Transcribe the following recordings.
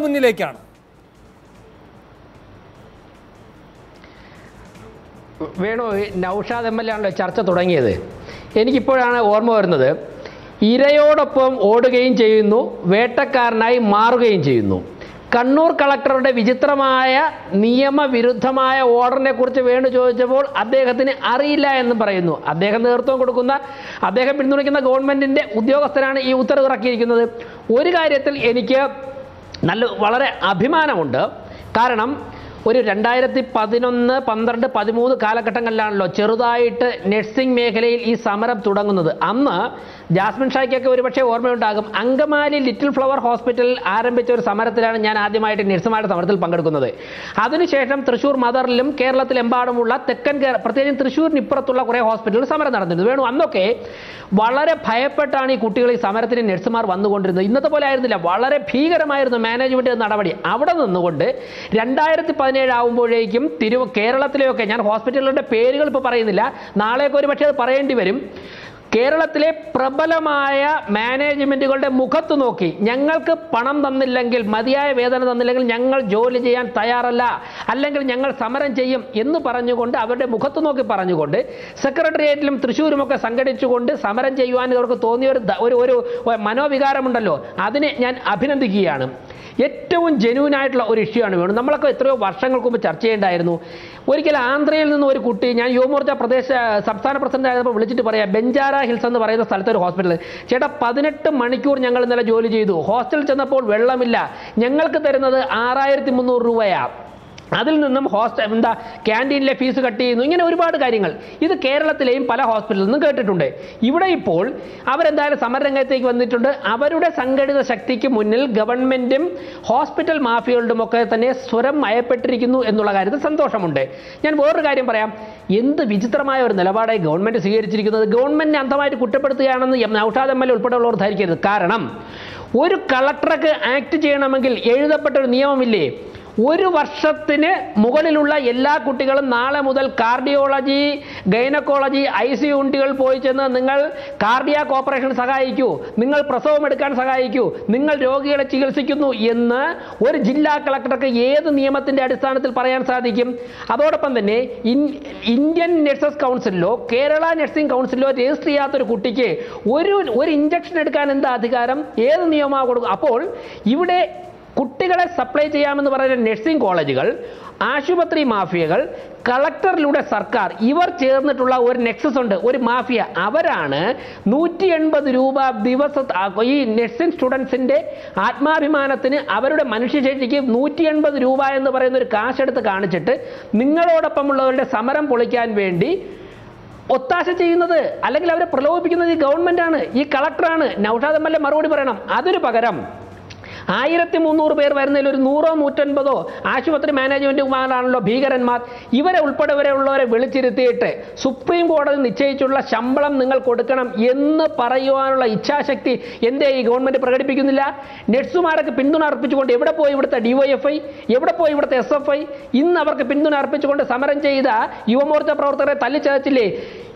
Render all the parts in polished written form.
മുന്നിലേക്കാണ്. വേണോ, Naushad M L A ആണല്ലോ ചർച്ച തുടങ്ങിയത്. എനിക്കിപ്പോഴാണ് ഓർമ്മ വരുന്നത്, ഇരയോടൊപ്പം ഓടുകയും ചെയ്യുന്നു, വേട്ടക്കാരനായി മാറുകയും ചെയ്യുന്നു. കണ്ണൂർ കളക്ടറുടെ വിചിത്രമായ നിയമവിരുദ്ധമായ ഓർഡറിനെ കുറിച്ച് വേണു ചോദിച്ചപ്പോൾ അദ്ദേഹത്തിന് അറിയില്ല എന്ന് പറയുന്നു. അദ്ദേഹം നേതൃത്വം കൊടുക്കുന്ന, അദ്ദേഹം പിന്തുണയ്ക്കുന്ന ഗവൺമെൻറ്റിൻ്റെ ഉദ്യോഗസ്ഥരാണ് ഈ ഉത്തരവ് ഇറക്കിയിരിക്കുന്നത്. ഒരു കാര്യത്തിൽ എനിക്ക് വളരെ അഭിമാനമുണ്ട്. കാരണം ഒരു 2011, 12, 13 കാലഘട്ടങ്ങളിലാണല്ലോ ചെറുതായിട്ട് നഴ്സിംഗ് മേഖലയിൽ ഈ സമരം തുടങ്ങുന്നത്. അന്ന് ജാസ്മിൻ ഷായ്ക്കൊക്കെ ഒരുപക്ഷെ ഓർമ്മയുണ്ടാകും, അങ്കമാലി ലിറ്റിൽ ഫ്ലവർ ഹോസ്പിറ്റലിൽ ആരംഭിച്ച ഒരു സമരത്തിലാണ് ഞാൻ ആദ്യമായിട്ട് നഴ്സുമാരുടെ സമരത്തിൽ പങ്കെടുക്കുന്നത്. അതിനുശേഷം തൃശ്ശൂർ മദറിലും കേരളത്തിലെമ്പാടുമുള്ള തെക്കൻ പ്രത്യേകിച്ചും തൃശ്ശൂരിന് ഇപ്പുറത്തുള്ള കുറേ ഹോസ്പിറ്റലുകൾ സമരം നടന്നിരുന്നു. വേണു, അന്നൊക്കെ വളരെ ഭയപ്പെട്ടാണ് ഈ കുട്ടികൾ ഈ സമരത്തിന് നഴ്സുമാർ വന്നുകൊണ്ടിരുന്നത്. ഇന്നത്തെ പോലെ ആയിരുന്നില്ല, വളരെ ഭീകരമായിരുന്നു മാനേജ്മെൻറ്റ് നടപടി. അവിടെ നിന്നുകൊണ്ട് 2017 ആകുമ്പോഴേക്കും കേരളത്തിലെയൊക്കെ, ഞാൻ ഹോസ്പിറ്റലുകളുടെ പേരുകൾ ഇപ്പോൾ പറയുന്നില്ല, നാളെയൊക്കെ ഒരു പക്ഷേ അത് പറയേണ്ടി വരും, കേരളത്തിലെ പ്രബലമായ മാനേജ്മെൻറ്റുകളുടെ മുഖത്ത് നോക്കി ഞങ്ങൾക്ക് പണം തന്നില്ലെങ്കിൽ, മതിയായ വേതനം തന്നില്ലെങ്കിൽ ഞങ്ങൾ ജോലി ചെയ്യാൻ തയ്യാറല്ല, അല്ലെങ്കിൽ ഞങ്ങൾ സമരം ചെയ്യും എന്ന് പറഞ്ഞുകൊണ്ട്, അവരുടെ മുഖത്ത് നോക്കി പറഞ്ഞുകൊണ്ട് സെക്രട്ടേറിയറ്റിലും തൃശ്ശൂരുമൊക്കെ സംഘടിച്ചുകൊണ്ട് സമരം ചെയ്യുവാൻ അവർക്ക് തോന്നിയ ഒരു മനോവികാരമുണ്ടല്ലോ, അതിനെ ഞാൻ അഭിനന്ദിക്കുകയാണ്. ഏറ്റവും ജെന്യൂനായിട്ടുള്ള ഒരു ഇഷ്യൂ ആണ് വേണം. നമ്മളൊക്കെ എത്രയോ വർഷങ്ങൾക്ക് മുമ്പ് ചർച്ച ചെയ്യേണ്ടായിരുന്നു. ഒരിക്കൽ ആന്ധ്രയിൽ നിന്ന് ഒരു കുട്ടി, ഞാൻ യുവമോർച്ച സംസ്ഥാന പ്രസിഡന്റ് ആയപ്പോൾ വിളിച്ചിട്ട് പറയാം, ബെഞ്ചാര ഹിൽസ് എന്ന് പറയുന്ന സ്ഥലത്ത് ഒരു ഹോസ്പിറ്റൽ, ചേട്ടാ 18 മണിക്കൂർ ഞങ്ങൾ ഇന്നലെ ജോലി ചെയ്തു, ഹോസ്റ്റലിൽ ചെന്നപ്പോൾ വെള്ളമില്ല, ഞങ്ങൾക്ക് തരുന്നത് 6300 രൂപയാണ്, അതിൽ നിന്നും ക്യാൻറ്റീനിലെ ഫീസ് കട്ട് ചെയ്യുന്നു, ഇങ്ങനെ ഒരുപാട് കാര്യങ്ങൾ ഇത് കേരളത്തിലെയും പല ഹോസ്പിറ്റലിൽ നിന്നും കേട്ടിട്ടുണ്ട്. ഇവിടെ ഇപ്പോൾ അവരെന്തായാലും സമരരംഗത്തേക്ക് വന്നിട്ടുണ്ട്. അവരുടെ സംഘടിത ശക്തിക്ക് മുന്നിൽ ഗവൺമെൻറ്റും ഹോസ്പിറ്റൽ മാഫിയകളുടെ ഒക്കെ തന്നെ സ്വരം മയപ്പെട്ടിരിക്കുന്നു എന്നുള്ള കാര്യത്തിൽ സന്തോഷമുണ്ട്. ഞാൻ വേറൊരു കാര്യം പറയാം, എന്ത് വിചിത്രമായ ഒരു നിലപാടായി ഗവൺമെൻറ് സ്വീകരിച്ചിരിക്കുന്നത്. ഗവൺമെൻറ്റിനെ അന്ധമായിട്ട് കുറ്റപ്പെടുത്തുകയാണെന്ന് നൗഷാദ് എം എൽ എ ഉൾപ്പെടെയുള്ളവർ ധരിക്കരുത്. കാരണം ഒരു കളക്ടർക്ക് ആക്ട് ചെയ്യണമെങ്കിൽ എഴുതപ്പെട്ട ഒരു നിയമമില്ലേ, 1 വർഷത്തിന് മുകളിലുള്ള എല്ലാ കുട്ടികളും നാളെ മുതൽ കാർഡിയോളജി, ഗൈനക്കോളജി, ICU യൂണിറ്റുകൾ പോയി ചെന്ന് നിങ്ങൾ കാർഡിയാക് ഓപ്പറേഷൻ സഹായിക്കൂ, നിങ്ങൾ പ്രസവം എടുക്കാൻ സഹായിക്കൂ, നിങ്ങൾ രോഗികളെ ചികിത്സിക്കുന്നു എന്ന് ഒരു ജില്ലാ കളക്ടർക്ക് ഏത് നിയമത്തിൻ്റെ അടിസ്ഥാനത്തിൽ പറയാൻ സാധിക്കും? അതോടൊപ്പം തന്നെ ഇന്ത്യൻ നഴ്സസ് കൗൺസിലിലോ കേരള നഴ്സിംഗ് കൗൺസിലിലോ രജിസ്റ്റർ ചെയ്യാത്തൊരു കുട്ടിക്ക് ഒരു ഇഞ്ചക്ഷൻ എടുക്കാൻ എന്താ അധികാരം? ഏത് നിയമമാണ് കൊടുക്കുക? അപ്പോൾ ഇവിടെ കുട്ടികളെ സപ്ലൈ ചെയ്യാമെന്ന് പറയുന്ന നഴ്സിംഗ് കോളേജുകൾ, ആശുപത്രി മാഫിയകൾ, കളക്ടറിലൂടെ സർക്കാർ, ഇവർ ചേർന്നിട്ടുള്ള ഒരു നെക്സസ് ഉണ്ട്, ഒരു മാഫിയ. അവരാണ് 180 രൂപ ഈ നഴ്സിംഗ് സ്റ്റുഡൻസിൻ്റെ ആത്മാഭിമാനത്തിന്, അവരുടെ മനുഷ്യശേഷിക്ക് 180 രൂപ എന്ന് പറയുന്ന ഒരു കാശെടുത്ത് കാണിച്ചിട്ട് നിങ്ങളോടൊപ്പമുള്ളവരുടെ സമരം പൊളിക്കാൻ വേണ്ടി ഒത്താശ ചെയ്യുന്നത്, അല്ലെങ്കിൽ അവരെ പ്രലോഭിപ്പിക്കുന്നത് ഈ ഗവൺമെൻറ്റാണ്, ഈ കളക്ടറാണ്. നൗഷാദ് എം എൽ എ മറുപടി പറയണം. അതിന് പകരം 1300 പേർ വരുന്നതിൽ ഒരു 100 150 ആശുപത്രി മാനേജ്മെൻറ്റുമാരാണല്ലോ ഭീകരന്മാർ. ഇവരെ ഉൾപ്പെടെയുള്ളവരെ വിളിച്ചിരുത്തിയിട്ട് സുപ്രീം കോടതി നിശ്ചയിച്ചുള്ള ശമ്പളം നിങ്ങൾ കൊടുക്കണം എന്ന് പറയുവാനുള്ള ഇച്ഛാശക്തി എന്തേ ഈ ഗവൺമെൻറ് പ്രകടിപ്പിക്കുന്നില്ല? നഴ്സുമാർക്ക് പിന്തുണ അർപ്പിച്ചുകൊണ്ട് എവിടെ പോയി ഇവിടുത്തെ DYFI, എവിടെ പോയി ഇവിടുത്തെ SFI? ഇന്ന് അവർക്ക് പിന്തുണ അർപ്പിച്ചുകൊണ്ട് സമരം ചെയ്ത യുവമോർച്ച പ്രവർത്തകരെ തല്ലിച്ചതച്ചില്ലേ?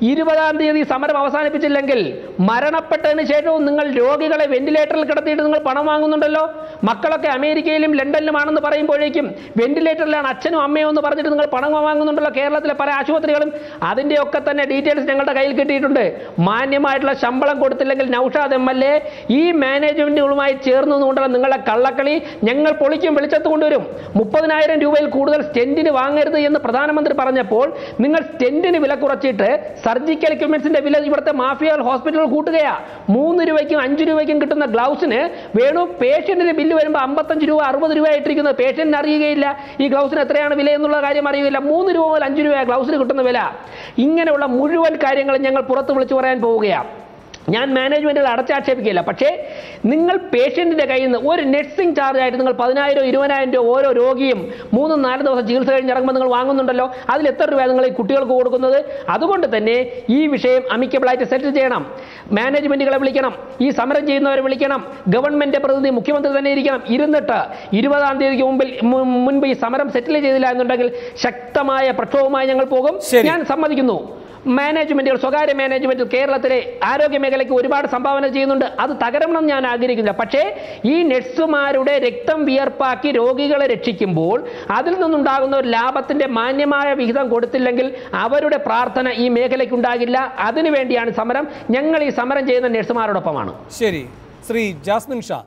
20-ാം തീയതി സമരം അവസാനിപ്പിച്ചില്ലെങ്കിൽ മരണപ്പെട്ടതിന് ശേഷവും നിങ്ങൾ രോഗികളെ വെന്റിലേറ്ററിൽ കിടത്തിയിട്ട് നിങ്ങൾ പണം വാങ്ങുന്നുണ്ടല്ലോ. മക്കളൊക്കെ അമേരിക്കയിലും ലണ്ടനിലുമാണെന്ന് പറയുമ്പോഴേക്കും വെന്റിലേറ്ററിലാണ് അച്ഛനും അമ്മയും എന്ന് പറഞ്ഞിട്ട് നിങ്ങൾ പണം വാങ്ങുന്നുണ്ടല്ലോ കേരളത്തിലെ പല ആശുപത്രികളും. അതിൻ്റെയൊക്കെ തന്നെ ഡീറ്റെയിൽസ് ഞങ്ങളുടെ കയ്യിൽ കിട്ടിയിട്ടുണ്ട്. മാന്യമായിട്ടുള്ള ശമ്പളം കൊടുത്തില്ലെങ്കിൽ നൗഷാദ് എം എൽ എ ഈ മാനേജ്മെൻറ്റുകളുമായി ചേർന്നുകൊണ്ടുള്ള നിങ്ങളുടെ കള്ളക്കളി ഞങ്ങൾ പൊളിക്കും, വെളിച്ചത്ത് കൊണ്ടുവരും. 30,000 രൂപയിൽ കൂടുതൽ സ്റ്റെൻറ്റിന് വാങ്ങരുത് എന്ന് പ്രധാനമന്ത്രി പറഞ്ഞപ്പോൾ നിങ്ങൾ സ്റ്റെൻറ്റിന് വില കുറച്ചിട്ട് സർജിക്കൽ എക്യുപ്മെന്റ്സിന്റെ വില ഇവിടുത്തെ മാഫിയ ഹോസ്പിറ്റലുകൾ കൂട്ടുകയാണ്. 3 രൂപയ്ക്കും 5 രൂപയ്ക്കും കിട്ടുന്ന ഗ്ലൗസിന് വേണു പേഷ്യന്റിന് ബില്ല് വരുമ്പോൾ 55 രൂപ 60 രൂപ ആയിട്ടിരിക്കുന്നത് പേഷ്യന്റിന് അറിയുകയില്ല. ഈ ഗ്ലൗസിന് എത്രയാണ് വില എന്നുള്ള കാര്യം അറിയുകയില്ല. 3 രൂപ മുതൽ 5 രൂപ ഗ്ലൗസിന് കിട്ടുന്ന വില. ഇങ്ങനെയുള്ള മുഴുവൻ കാര്യങ്ങളും ഞങ്ങൾ പുറത്ത് വിളിച്ചു പറയാൻ പോവുകയാണ്. ഞാൻ മാനേജ്മെൻറ്റുകൾ അടച്ചാക്ഷേപിക്കില്ല. പക്ഷേ നിങ്ങൾ പേഷ്യൻറ്റിൻ്റെ കയ്യിൽ നിന്ന് ഒരു നഴ്സിംഗ് ചാർജായിട്ട് നിങ്ങൾ 10,000 20,000 രൂപ ഓരോ രോഗിയും 3-4 ദിവസം ചികിത്സ കഴിഞ്ഞ് ഇറങ്ങുമ്പോൾ നിങ്ങൾ വാങ്ങുന്നുണ്ടല്ലോ. അതിൽ എത്ര രൂപ നിങ്ങൾ ഈ കുട്ടികൾക്ക് കൊടുക്കുന്നത്? അതുകൊണ്ട് തന്നെ ഈ വിഷയം അമിക്കബിളായിട്ട് സെറ്റിൽ ചെയ്യണം. മാനേജ്മെൻറ്റുകളെ വിളിക്കണം, ഈ സമരം ചെയ്യുന്നവരെ വിളിക്കണം, ഗവൺമെൻറ് പ്രതിനിധി മുഖ്യമന്ത്രി തന്നെ ഇരിക്കണം. ഇരുന്നിട്ട് 20-ാം തീയതിക്ക് മുൻപ് ഈ സമരം സെറ്റിൽ ചെയ്തില്ല എന്നുണ്ടെങ്കിൽ ശക്തമായ പ്രക്ഷോഭവുമായി ഞങ്ങൾ പോകും. ഞാൻ സമ്മതിക്കുന്നു, മാനേജ്മെൻറ്റുകൾ, സ്വകാര്യ മാനേജ്മെൻറ്റ് കേരളത്തിലെ ആരോഗ്യ മേഖലയ്ക്ക് ഒരുപാട് സംഭാവന ചെയ്യുന്നുണ്ട്. അത് തകരണമെന്ന് ഞാൻ ആഗ്രഹിക്കുന്നില്ല. പക്ഷേ ഈ നഴ്സുമാരുടെ രക്തം വിയർപ്പാക്കി രോഗികളെ രക്ഷിക്കുമ്പോൾ അതിൽ നിന്നുണ്ടാകുന്ന ഒരു ലാഭത്തിൻ്റെ മാന്യമായ വിഹിതം കൊടുത്തില്ലെങ്കിൽ അവരുടെ പ്രാർത്ഥന ഈ മേഖലയ്ക്ക് ഉണ്ടാകില്ല. അതിനുവേണ്ടിയാണ് സമരം. ഞങ്ങൾ ഈ സമരം ചെയ്യുന്ന നഴ്സുമാരോടൊപ്പമാണ്. ശരി, ശ്രീ ജാസ്മിൻ ഷാ,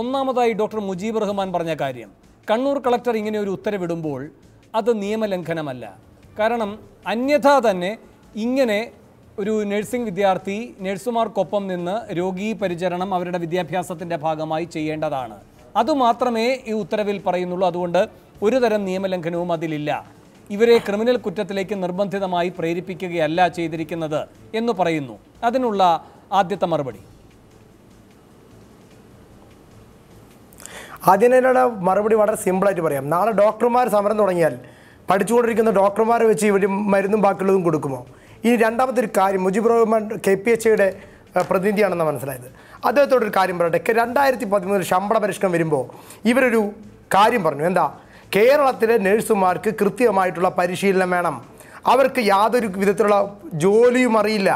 ഒന്നാമതായി ഡോക്ടർ മുജീബ് റഹ്മാൻ പറഞ്ഞ കാര്യം, കണ്ണൂർ കളക്ടർ ഇങ്ങനെ ഒരു ഉത്തരവിടുമ്പോൾ അത് നിയമലംഘനമല്ല. കാരണം അന്യഥാ തന്നെ ഇങ്ങനെ ഒരു നഴ്സിംഗ് വിദ്യാർത്ഥി നഴ്സുമാർക്കൊപ്പം നിന്ന് രോഗീ പരിചരണം അവരുടെ വിദ്യാഭ്യാസത്തിൻ്റെ ഭാഗമായി ചെയ്യേണ്ടതാണ്. അതുമാത്രമേ ഈ ഉത്തരവിൽ പറയുന്നുള്ളൂ. അതുകൊണ്ട് ഒരു തരം നിയമലംഘനവും അതിലില്ല. ഇവരെ ക്രിമിനൽ കുറ്റത്തിലേക്ക് നിർബന്ധിതമായി പ്രേരിപ്പിക്കുകയല്ല ചെയ്തിരിക്കുന്നത് എന്ന് പറയുന്നു. അതിനുള്ള ആദ്യത്തെ മറുപടി. അതിനുള്ള മറുപടി വളരെ സിമ്പിളായിട്ട് പറയാം. നാളെ ഡോക്ടർമാർ സമരം തുടങ്ങിയാൽ പഠിച്ചുകൊണ്ടിരിക്കുന്ന ഡോക്ടർമാരെ വെച്ച് ഇവർ മരുന്നും ബാക്കിയുള്ളതും കൊടുക്കുമോ? ഇനി രണ്ടാമത്തെ ഒരു കാര്യം, മുജീബ് റഹ്മാൻ KPHയുടെ പ്രതിനിധിയാണെന്ന് മനസ്സിലായത്. അദ്ദേഹത്തോടൊരു കാര്യം പറയട്ടെ. 2013 ശമ്പള പരിഷ്കരണം വരുമ്പോൾ ഇവരൊരു കാര്യം പറഞ്ഞു. എന്താ? കേരളത്തിലെ നഴ്സുമാർക്ക് കൃത്യമായിട്ടുള്ള പരിശീലനം വേണം. അവർക്ക് യാതൊരു വിധത്തിലുള്ള ജോലിയും അറിയില്ല.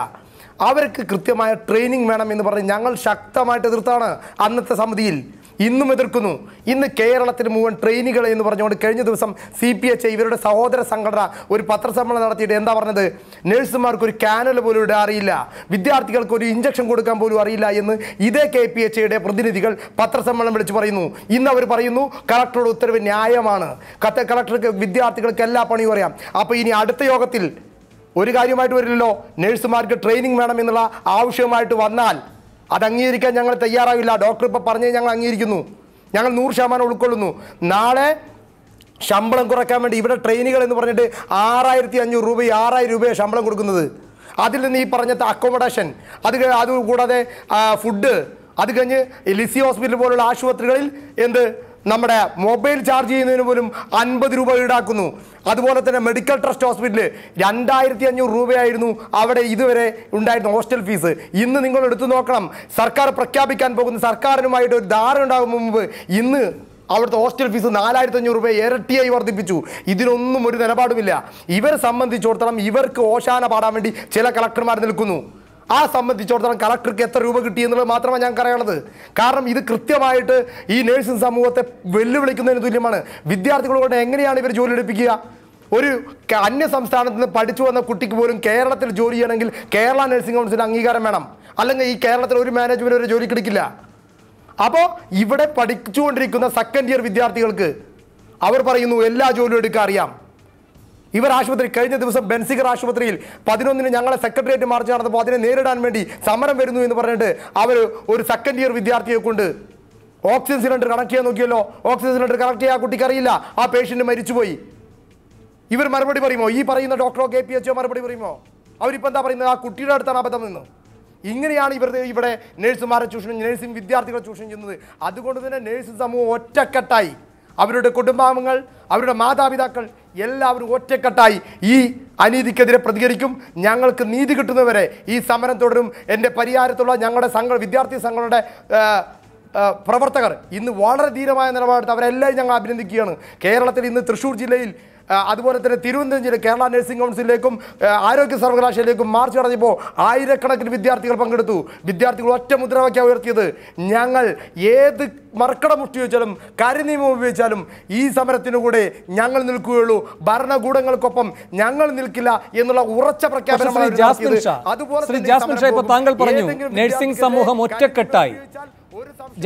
അവർക്ക് കൃത്യമായ ട്രെയിനിങ് വേണം എന്ന് പറഞ്ഞ് ഞങ്ങൾ ശക്തമായിട്ട് എതിർത്താണ് അന്നത്തെ സമിതിയിൽ. ഇന്നും എതിർക്കുന്നു. ഇന്ന് കേരളത്തിന് മുഴുവൻ ട്രെയിനികൾ എന്ന് പറഞ്ഞുകൊണ്ട് കഴിഞ്ഞ ദിവസം CPH ഇവരുടെ സഹോദര സംഘടന ഒരു പത്രസമ്മേളനം നടത്തിയിട്ട് എന്താ പറഞ്ഞത്? നഴ്സുമാർക്ക് ഒരു കാനൽ പോലും ഇടാൻ അറിയില്ല, വിദ്യാർത്ഥികൾക്ക് ഒരു ഇഞ്ചക്ഷൻ കൊടുക്കാൻ പോലും അറിയില്ല എന്ന് ഇതേ KPHയുടെ പ്രതിനിധികൾ പത്രസമ്മേളനം വിളിച്ച് പറയുന്നു. ഇന്ന് അവർ പറയുന്നു കളക്ടറുടെ ഉത്തരവ് ന്യായമാണ്, കളക്ടർക്ക് വിദ്യാർത്ഥികൾക്ക് എല്ലാ പണിയും അറിയാം. അപ്പോൾ ഇനി അടുത്ത യോഗത്തിൽ ഒരു കാര്യമായിട്ട് വരില്ലല്ലോ, നഴ്സുമാർക്ക് ട്രെയിനിങ് വേണം എന്നുള്ള ആവശ്യമായിട്ട് വന്നാൽ അത് അംഗീകരിക്കാൻ ഞങ്ങൾ തയ്യാറാവില്ല. ഡോക്ടർ ഇപ്പോൾ പറഞ്ഞത് ഞങ്ങൾ അംഗീകരിക്കുന്നു, ഞങ്ങൾ 100% ഉൾക്കൊള്ളുന്നു. നാളെ ശമ്പളം കുറയ്ക്കാൻ വേണ്ടി ഇവിടെ ട്രെയിനുകൾ എന്ന് പറഞ്ഞിട്ട് 6500 രൂപ 6000 രൂപയാണ് ശമ്പളം കൊടുക്കുന്നത്. അതിൽ നിന്ന് ഈ പറഞ്ഞ അക്കോമഡേഷൻ, അതുകൂടാതെ ഫുഡ്, അത് കഴിഞ്ഞ് ലിസി ഹോസ്പിറ്റൽ പോലുള്ള ആശുപത്രികളിൽ നമ്മുടെ മൊബൈൽ ചാർജ് ചെയ്യുന്നതിന് പോലും 50 രൂപ ഈടാക്കുന്നു. അതുപോലെ തന്നെ മെഡിക്കൽ ട്രസ്റ്റ് ഹോസ്പിറ്റലിൽ 2500 രൂപയായിരുന്നു അവിടെ ഇതുവരെ ഉണ്ടായിരുന്ന ഹോസ്റ്റൽ ഫീസ്. ഇന്ന് നിങ്ങൾ എടുത്തു നോക്കണം, സർക്കാർ പ്രഖ്യാപിക്കാൻ പോകുന്ന സർക്കാരിനുമായിട്ട് ഒരു ധാരണ ഉണ്ടാകും മുമ്പ് ഇന്ന് അവിടുത്തെ ഹോസ്റ്റൽ ഫീസ് 4500 രൂപ ഇരട്ടിയായി വർദ്ധിപ്പിച്ചു. ഇതിനൊന്നും ഒരു നിലപാടുമില്ല. ഇവരെ സംബന്ധിച്ചിടത്തോളം ഇവർക്ക് ഓശാന പാടാൻ വേണ്ടി ചില കളക്ടർമാർ നിൽക്കുന്നു. ആ സംബന്ധിച്ചിടത്തോളം കളക്ടർക്ക് എത്ര രൂപ കിട്ടി എന്നുള്ളത് മാത്രമാണ് ഞാൻ പറയണത്. കാരണം ഇത് കൃത്യമായിട്ട് ഈ നഴ്സിംഗ് സമൂഹത്തെ വെല്ലുവിളിക്കുന്നതിന് തുല്യമാണ്. വിദ്യാർത്ഥികളോട് എങ്ങനെയാണ് ഇവർ ജോലി എടുപ്പിക്കുക? ഒരു അന്യ സംസ്ഥാനത്ത് നിന്ന് പഠിച്ചു വന്ന കുട്ടിക്ക് പോലും കേരളത്തിൽ ജോലി ചെയ്യണമെങ്കിൽ കേരള നഴ്സിംഗ് കൗൺസിൽ അംഗീകാരം വേണം. അല്ലെങ്കിൽ ഈ കേരളത്തിൽ ഒരു മാനേജ്മെന്റ് ഒരു ജോലിക്ക് എടുക്കില്ല. അപ്പോൾ ഇവിടെ പഠിച്ചുകൊണ്ടിരിക്കുന്ന സെക്കൻഡ് ഇയർ വിദ്യാർത്ഥികൾക്ക് അവർ പറയുന്നു എല്ലാ ജോലിയും എടുക്കാൻ അറിയാം. ഇവർ ആശുപത്രി കഴിഞ്ഞ ദിവസം ബെൻസിഗർ ആശുപത്രിയിൽ 11-ന് ഞങ്ങളെ സെക്രട്ടേറിയറ്റ് മാർച്ച് നടന്നപ്പോൾ അതിനെ നേരിടാൻ വേണ്ടി സമരം വരുന്നു എന്ന് പറഞ്ഞിട്ട് അവർ ഒരു സെക്കൻഡ് ഇയർ വിദ്യാർത്ഥിയെ കൊണ്ട് ഓക്സിജൻ സിലിണ്ടർ കണക്ട് ചെയ്യാൻ നോക്കിയല്ലോ. ഓക്സിജൻ സിലിണ്ടർ കണക്ട് ചെയ്യാൻ ആ കുട്ടിക്ക് അറിയില്ല, ആ പേഷ്യന്റ് മരിച്ചുപോയി. ഇവർ മറുപടി പറയുമോ? ഈ പറയുന്ന ഡോക്ടറോ KPHO മറുപടി പറയുമോ? അവരിപ്പോൾ എന്താ പറയുന്നത്? ആ കുട്ടിയുടെ അടുത്താണ് അബദ്ധം നിന്ന്. ഇങ്ങനെയാണ് ഇവിടെ നഴ്സുമാരെ ചൂഷണം, നഴ്സിംഗ് വിദ്യാർത്ഥികളെ ചൂഷണം ചെയ്യുന്നത്. അതുകൊണ്ട് തന്നെ നഴ്സിംഗ് സമൂഹം ഒറ്റക്കെട്ടായി, അവരുടെ കുടുംബാംഗങ്ങൾ, അവരുടെ മാതാപിതാക്കൾ എല്ലാവരും ഒറ്റക്കെട്ടായി ഈ അനീതിക്കെതിരെ പ്രതികരിക്കും. ഞങ്ങൾക്ക് നീതി കിട്ടുന്നവരെ ഈ സമരം തുടരും. എൻ്റെ പരിയാരത്തുള്ള ഞങ്ങളുടെ വിദ്യാർത്ഥി സംഘങ്ങളുടെ പ്രവർത്തകർ ഇന്ന് വളരെ ധീരമായ നിലപാടെടുത്ത് അവരെല്ലാം ഞങ്ങൾ അഭിനന്ദിക്കുകയാണ്. കേരളത്തിൽ ഇന്ന് തൃശ്ശൂർ ജില്ലയിൽ അതുപോലെ തന്നെ തിരുവനന്തപുരം ജില്ല കേരള നഴ്സിംഗ് കൗൺസിലിലേക്കും ആരോഗ്യ സർവകലാശാലയിലേക്കും മാർച്ച് നടത്തിയപ്പോൾ ആയിരക്കണക്കിന് വിദ്യാർത്ഥികൾ പങ്കെടുത്തു. വിദ്യാർത്ഥികൾ ഒറ്റ മുദ്രാവാക്യം ഉയർത്തിയത് ഞങ്ങൾ ഏത് മർക്കട മുഷ്ടി വെച്ചാലും കരിനിയമം ഉപയോഗിച്ചാലും ഈ സമരത്തിനു കൂടെ ഞങ്ങൾ നിൽക്കുകയുള്ളൂ, ഭരണകൂടങ്ങൾക്കൊപ്പം ഞങ്ങൾ നിൽക്കില്ല എന്നുള്ള ഉറച്ച പ്രഖ്യാപനമാണ്. താങ്കൾ പറഞ്ഞു നഴ്സിംഗ് സമൂഹം ഒറ്റക്കെട്ടായി.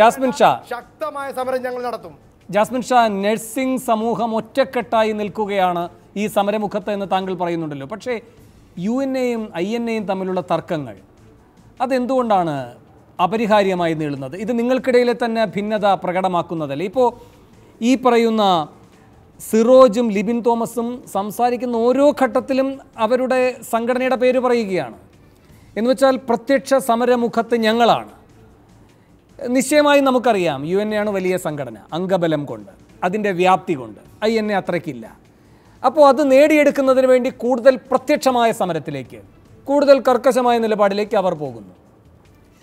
ജാസ്മിൻ ഷാ, ശക്തമായ സമരം ഞങ്ങൾ നടത്തും. ജാസ്മിൻ ഷാ, നഴ്സിംഗ് സമൂഹം ഒറ്റക്കെട്ടായി നിൽക്കുകയാണ് ഈ സമരമുഖത്ത് എന്ന് താങ്കൾ പറയുന്നുണ്ടല്ലോ. പക്ഷേ UNAയും INAയും തമ്മിലുള്ള തർക്കങ്ങൾ അതെന്തുകൊണ്ടാണ് അപരിഹാര്യമായി നീളുന്നത്? ഇത് നിങ്ങൾക്കിടയിലെ തന്നെ ഭിന്നത പ്രകടമാക്കുന്നതല്ലേ? ഇപ്പോൾ ഈ പറയുന്ന സിറോജും ലിബിൻ തോമസും സംസാരിക്കുന്ന ഓരോ ഘട്ടത്തിലും അവരുടെ സംഘടനയുടെ പേര് പറയുകയാണ്. എന്ന് വെച്ചാൽ പ്രത്യക്ഷ സമരമുഖത്ത് ഞങ്ങളാണ്. നിശ്ചയമായി നമുക്കറിയാം UNA ആണ് വലിയ സംഘടന, അംഗബലം കൊണ്ട്, അതിൻ്റെ വ്യാപ്തി കൊണ്ട്. INA അത്രയ്ക്കില്ല. അപ്പോൾ അത് നേടിയെടുക്കുന്നതിന് വേണ്ടി കൂടുതൽ പ്രത്യക്ഷമായ സമരത്തിലേക്ക്, കൂടുതൽ കർക്കശമായ നിലപാടിലേക്ക് അവർ പോകുന്നു.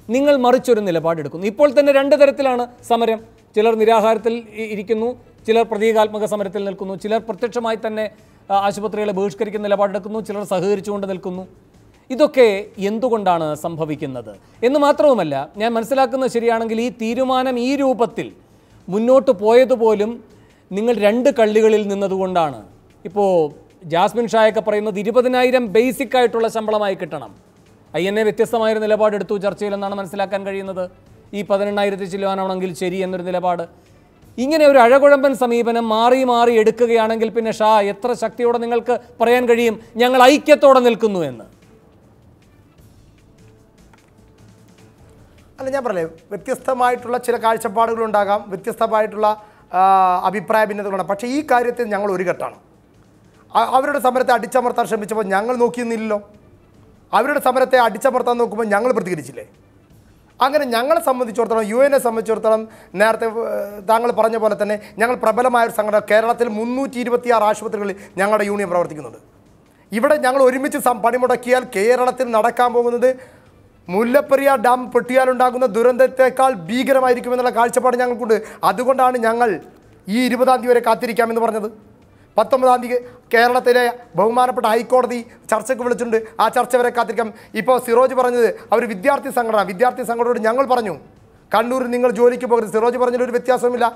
നിങ്ങൾ മറിച്ചൊരു നിലപാടെടുക്കുന്നു. ഇപ്പോൾ തന്നെ 2 തരത്തിലാണ് സമരം. ചിലർ നിരാഹാരത്തിൽ ഇരിക്കുന്നു, ചിലർ പ്രതീകാത്മക സമരത്തിൽ നിൽക്കുന്നു, ചിലർ പ്രത്യക്ഷമായി തന്നെ ആശുപത്രികളെ ബഹിഷ്കരിക്കുന്ന നിലപാടെടുക്കുന്നു, ചിലർ സഹകരിച്ചുകൊണ്ട് നിൽക്കുന്നു. ഇതൊക്കെ എന്തുകൊണ്ടാണ് സംഭവിക്കുന്നത് എന്ന് മാത്രവുമല്ല, ഞാൻ മനസ്സിലാക്കുന്നത് ശരിയാണെങ്കിൽ ഈ തീരുമാനം ഈ രൂപത്തിൽ മുന്നോട്ട് പോയതുപോലും നിങ്ങൾ 2 കള്ളികളിൽ നിന്നതുകൊണ്ടാണ്. ഇപ്പോൾ ജാസ്മിൻ ഷായൊക്കെ പറയുന്നത് 20,000 ബേസിക് ആയിട്ടുള്ള ശമ്പളമായി കിട്ടണം. INA വ്യത്യസ്തമായൊരു നിലപാടെടുത്തു ചർച്ചയിലെന്നാണ് മനസ്സിലാക്കാൻ കഴിയുന്നത്. ഈ 18,000 ചിലവാനാണെങ്കിൽ ശരി എന്നൊരു നിലപാട്. ഇങ്ങനെ ഒരു അഴകുഴമ്പൻ സമീപനം മാറി മാറി എടുക്കുകയാണെങ്കിൽ പിന്നെ ഷാ എത്ര ശക്തിയോടെ നിങ്ങൾക്ക് പറയാൻ കഴിയും ഞങ്ങൾ ഐക്യത്തോടെ നിൽക്കുന്നു എന്ന്? അല്ല, ഞാൻ പറഞ്ഞേ, വ്യത്യസ്തമായിട്ടുള്ള ചില കാഴ്ചപ്പാടുകളുണ്ടാകാം, വ്യത്യസ്തമായിട്ടുള്ള അഭിപ്രായ ഭിന്നതകളുണ്ടാകും. പക്ഷേ ഈ കാര്യത്തിൽ ഞങ്ങൾ ഒരു ഘട്ടമാണ്. അവരുടെ സമരത്തെ അടിച്ചമർത്താൻ ശ്രമിച്ചപ്പോൾ ഞങ്ങൾ നോക്കിയൊന്നുമില്ലല്ലോ. അവരുടെ സമരത്തെ അടിച്ചമർത്താൻ നോക്കുമ്പോൾ ഞങ്ങൾ പ്രതികരിച്ചില്ലേ? അങ്ങനെ ഞങ്ങളെ സംബന്ധിച്ചിടത്തോളം, UN സംബന്ധിച്ചിടത്തോളം, നേരത്തെ താങ്കൾ പറഞ്ഞ പോലെ തന്നെ ഞങ്ങൾ പ്രബലമായൊരു സംഘടന, കേരളത്തിൽ 326 ആശുപത്രികളിൽ ഞങ്ങളുടെ യൂണിയൻ പ്രവർത്തിക്കുന്നുണ്ട്. ഇവിടെ ഞങ്ങൾ ഒരുമിച്ച് പണിമുടക്കിയാൽ കേരളത്തിൽ നടക്കാൻ പോകുന്നത് മുല്ലപ്പെരിയാർ ഡാം പൊട്ടിയാലുണ്ടാകുന്ന ദുരന്തത്തെക്കാൾ ഭീകരമായിരിക്കുമെന്നുള്ള കാഴ്ചപ്പാട് ഞങ്ങൾക്കുണ്ട്. അതുകൊണ്ടാണ് ഞങ്ങൾ ഈ 20-ാം തീയതി വരെ കാത്തിരിക്കാമെന്ന് പറഞ്ഞത്. 19-ാം തീയതി കേരളത്തിലെ ബഹുമാനപ്പെട്ട ഹൈക്കോടതി ചർച്ചയ്ക്ക് വിളിച്ചിട്ടുണ്ട്. ആ ചർച്ച വരെ കാത്തിരിക്കാം. ഇപ്പോൾ സിറോജ് പറഞ്ഞത് അവർ വിദ്യാർത്ഥി സംഘടനയോട് ഞങ്ങൾ പറഞ്ഞു, കണ്ണൂരിൽ നിങ്ങൾ ജോലിക്ക് പോകരുത്. സിറോജ് പറഞ്ഞതിലൊരു വ്യത്യാസവുമില്ല.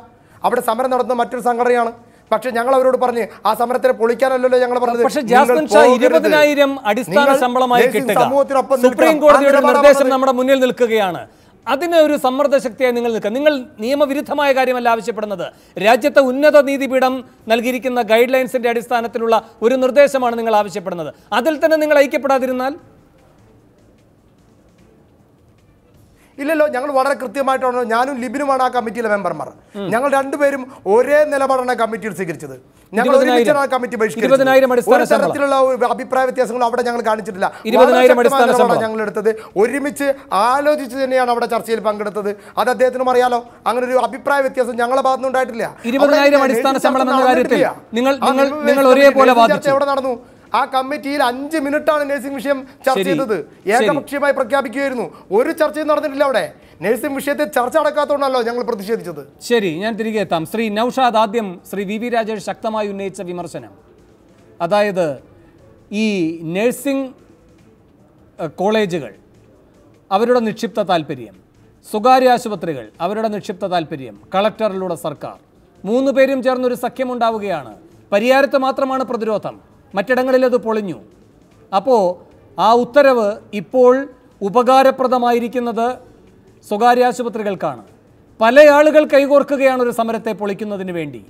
അവിടെ സമരം നടത്തുന്ന മറ്റൊരു സംഘടനയാണ്. പക്ഷേ ഞങ്ങൾ അവരോട് പറഞ്ഞ് ആ സമരത്തിനെ പൊളിക്കാനല്ലല്ലോ ഞങ്ങൾ പറഞ്ഞത്. പക്ഷേ ജാസ്മിൻ ഷാ 20,000 അടിസ്ഥാന ശമ്പളമായി കിട്ടുക സുപ്രീം കോടതിയുടെ നിർദ്ദേശം നമ്മുടെ മുന്നിൽ നിൽക്കുകയാണ്. അതിന് ഒരു സമ്മർദ്ദ ശക്തിയായി നിങ്ങൾ നിൽക്കുക. നിങ്ങൾ നിയമവിരുദ്ധമായ കാര്യമല്ല ആവശ്യപ്പെടുന്നത്. രാജ്യത്തെ ഉന്നത നീതിപീഠം നൽകിയിരിക്കുന്ന ഗൈഡ് ലൈൻസിന്റെ അടിസ്ഥാനത്തിലുള്ള ഒരു നിർദ്ദേശമാണ് നിങ്ങൾ ആവശ്യപ്പെടുന്നത്. അതിൽ തന്നെ നിങ്ങൾ ഐക്യപ്പെടാതിരുന്നാൽ? ഇല്ലല്ലോ, ഞങ്ങൾ വളരെ കൃത്യമായിട്ടാണ്, ഞാനും ലിബിനുമാണ് ആ കമ്മിറ്റിയിലെ മെമ്പർമാർ. ഞങ്ങൾ രണ്ടുപേരും ഒരേ നിലപാടാണ് കമ്മിറ്റിയിൽ സ്വീകരിച്ചത്. ഞങ്ങൾ ഒരുമിച്ചാണ് ആ കമ്മിറ്റി ബഹിഷ്കരിച്ചത്. ഒരു തരത്തിലുള്ള അഭിപ്രായ വ്യത്യാസങ്ങൾ അവിടെ ഞങ്ങൾ കാണിച്ചിട്ടില്ല. ഞങ്ങൾ എടുത്തത് ഒരുമിച്ച് ആലോചിച്ച് തന്നെയാണ് അവിടെ ചർച്ചയിൽ പങ്കെടുത്തത്. അത് അദ്ദേഹത്തിനും അറിയാലോ. അങ്ങനെ ഒരു അഭിപ്രായ വ്യത്യാസം ഞങ്ങളുടെ ഭാഗത്തുനിന്ന് ഉണ്ടായിട്ടില്ല. 20,000 അടിസ്ഥാന ശമ്പളം എന്ന കാര്യത്തിൽ നിങ്ങൾ ഒരേപോലെ വാദിച്ചു. എവിടെ നടന്നു? ആ കമ്മിറ്റിയിൽ 5 മിനിറ്റാണ് നഴ്സിംഗ് വിഷയം ചർച്ച ചെയ്തത്. ഏകപക്ഷീയമായി പ്രഖ്യാപിക്കുകയായിരുന്നു. ഒരു ചർച്ചയും നടന്നിട്ടില്ല അവിടെ. നഴ്സിംഗ് വിഷയത്തിൽ ചർച്ച നടക്കാത്തതുകൊണ്ടല്ലോ ഞങ്ങൾ പ്രതിഷേധിച്ചത്. ശരി, ഞാൻ തിരികെ എത്താം. ശ്രീ നൌഷാദ്, ആദ്യം ശ്രീ VV രാജേഷ് ശക്തമായി ഉന്നയിച്ച വിമർശനം, അതായത് ഈ നഴ്സിംഗ് കോളേജുകൾ അവരുടെ നിക്ഷിപ്ത താല്പര്യം, സ്വകാര്യ ആശുപത്രികൾ അവരുടെ നിക്ഷിപ്ത താല്പര്യം, കളക്ടറിലൂടെ സർക്കാർ, 3 പേരും ചേർന്നൊരു സഖ്യമുണ്ടാവുകയാണ്. പരിയാരത്ത് മാത്രമാണ് പ്രതിരോധം, മറ്റിടങ്ങളിൽ അത് പൊളിഞ്ഞു. അപ്പോൾ ആ ഉത്തരവ് ഇപ്പോൾ ഉപകാരപ്രദമായിരിക്കുന്നത് സ്വകാര്യ ആശുപത്രികൾക്കാണ്. പല ആളുകൾ കൈകോർക്കുകയാണ് ഒരു സമരത്തെ പൊളിക്കുന്നതിന് വേണ്ടി.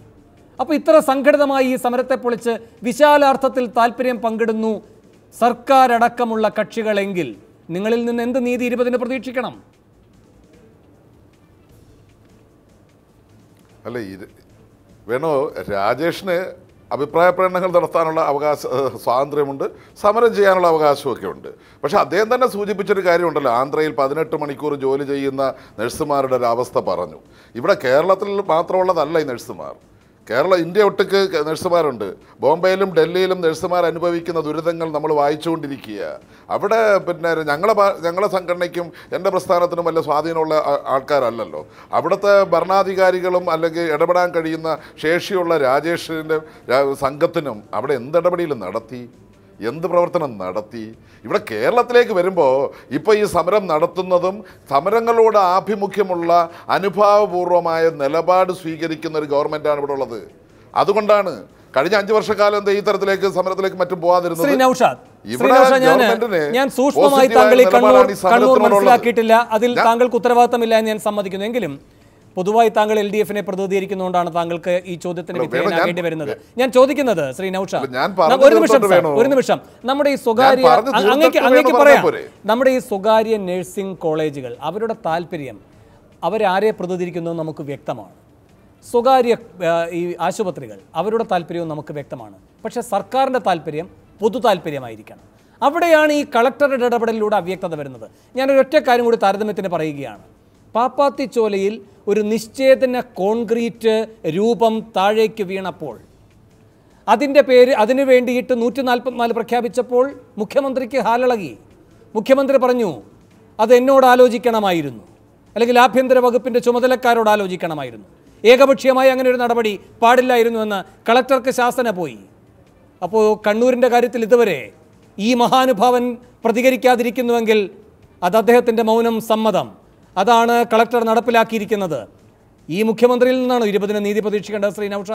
അപ്പോൾ ഇത്ര സംഘടിതമായി ഈ സമരത്തെ പൊളിച്ച് വിശാലാർത്ഥത്തിൽ താല്പര്യം പങ്കിടുന്നു സർക്കാരടക്കമുള്ള കക്ഷികളെങ്കിൽ നിങ്ങളിൽ നിന്ന് എന്ത് നീതി 20-ന് പ്രതീക്ഷിക്കണം? അല്ല, വേണോ, രാജേഷിന് അഭിപ്രായ പ്രകടനങ്ങൾ നടത്താനുള്ള സ്വാതന്ത്ര്യമുണ്ട്, സമരം ചെയ്യാനുള്ള അവകാശമൊക്കെ ഉണ്ട്. പക്ഷെ അദ്ദേഹം തന്നെ സൂചിപ്പിച്ചൊരു കാര്യമുണ്ടല്ലോ, ആന്ധ്രയിൽ 18 മണിക്കൂർ ജോലി ചെയ്യുന്ന നഴ്സുമാരുടെ ഒരു അവസ്ഥ പറഞ്ഞു. ഇവിടെ കേരളത്തിൽ മാത്രമുള്ളതല്ല ഈ നഴ്സുമാർ. ഇന്ത്യ ഒട്ടുക്ക് നഴ്സുമാരുണ്ട്. ബോംബെയിലും ഡൽഹിയിലും നഴ്സുമാർ അനുഭവിക്കുന്ന ദുരിതങ്ങൾ നമ്മൾ വായിച്ചുകൊണ്ടിരിക്കുക. അവിടെ പിന്നെ ഞങ്ങളെ സംഘടനയ്ക്കും എൻ്റെ പ്രസ്ഥാനത്തിനും വല്ല സ്വാധീനമുള്ള ആൾക്കാരല്ലല്ലോ. അവിടുത്തെ ഭരണാധികാരികളും അല്ലെങ്കിൽ ഇടപെടാൻ കഴിയുന്ന ശേഷിയുള്ള രാജേഷിൻ്റെ സംഘത്തിനും അവിടെ എന്ത് ഇടപെടലും നടത്തി, എന്ത് പ്രവർത്തനം നടത്തി? ഇവിടെ കേരളത്തിലേക്ക് വരുമ്പോൾ ഇപ്പോൾ ഈ സമരം നടത്തുന്നതും സമരങ്ങളോട് ആഭിമുഖ്യമുള്ള അനുഭാവപൂർവമായ നിലപാട് സ്വീകരിക്കുന്ന ഒരു ഗവൺമെൻറ്റാണ് ഇവിടെ ഉള്ളത്. അതുകൊണ്ടാണ് കഴിഞ്ഞ 5 വർഷക്കാലം ഈ തരത്തിലേക്ക് സമരത്തിലേക്ക് മറ്റും പോകാതിരുന്നത്. ഞാൻ സൂക്ഷ്മമായി താങ്കൾ ഈ കണ്ണൂർ മനസ്സിലാക്കിയിട്ടില്ല, അതിൽ താങ്കൾക്ക് ഉത്തരവാദിത്തമില്ല എന്ന് ഞാൻ സമ്മതിക്കുന്നു. എങ്കിലും പൊതുവായി താങ്കൾ LDF-നെ പ്രതിനിധീകരിക്കുന്നതുകൊണ്ടാണ് താങ്കൾക്ക് ഈ ചോദ്യത്തിന് വിധേയനാകേണ്ടി വരുന്നത്. ഞാൻ ചോദിക്കുന്നത് ശ്രീ നൌഷാദ്, ഒരു നിമിഷം, നമ്മുടെ ഈ സ്വകാര്യ അങ്ങേക്ക് പറയാം, നമ്മുടെ ഈ സ്വകാര്യ നഴ്സിംഗ് കോളേജുകൾ അവരുടെ താല്പര്യം അവരാരെ പ്രതിനിധീകരിക്കുന്നത് നമുക്ക് വ്യക്തമാണ്. സ്വകാര്യ ഈ ആശുപത്രികൾ അവരുടെ താല്പര്യവും നമുക്ക് വ്യക്തമാണ്. പക്ഷേ സർക്കാരിൻ്റെ താല്പര്യം പൊതു താല്പര്യമായിരിക്കണം. അവിടെയാണ് ഈ കളക്ടറുടെ ഇടപെടലിലൂടെ അവ്യക്തത വരുന്നത്. ഞാനൊരൊറ്റ കാര്യം കൂടി താരതമ്യത്തിന് പറയുകയാണ്. പാപ്പാത്തിച്ചോലയിൽ ഒരു നിശ്ചേതന കോൺക്രീറ്റ് രൂപം താഴേക്ക് വീണപ്പോൾ അതിനു വേണ്ടിയിട്ട് 144 പ്രഖ്യാപിച്ചപ്പോൾ മുഖ്യമന്ത്രിക്ക് ഹാലിളകി. മുഖ്യമന്ത്രി പറഞ്ഞു അത് എന്നോട് ആലോചിക്കണമായിരുന്നു, അല്ലെങ്കിൽ ആഭ്യന്തര വകുപ്പിൻ്റെ ചുമതലക്കാരോട് ആലോചിക്കണമായിരുന്നു. ഏകപക്ഷീയമായി അങ്ങനെ ഒരു നടപടി പാടില്ലായിരുന്നുവെന്ന് കളക്ടർക്ക് ശാസന പോയി. അപ്പോൾ കണ്ണൂരിൻ്റെ കാര്യത്തിൽ ഇതുവരെ ഈ മഹാനുഭാവൻ പ്രതികരിക്കാതിരിക്കുന്നുവെങ്കിൽ അത് അദ്ദേഹത്തിൻ്റെ മൗനം സമ്മതം. അതാണ് കളക്ടർ നടപ്പിലാക്കിയിരിക്കുന്നത്. ഈ മുഖ്യമന്ത്രിയിൽ നിന്നാണ് 20-ന് നീതി പ്രതീക്ഷിക്കേണ്ടത്? ശ്രീ നൗഷാദ്.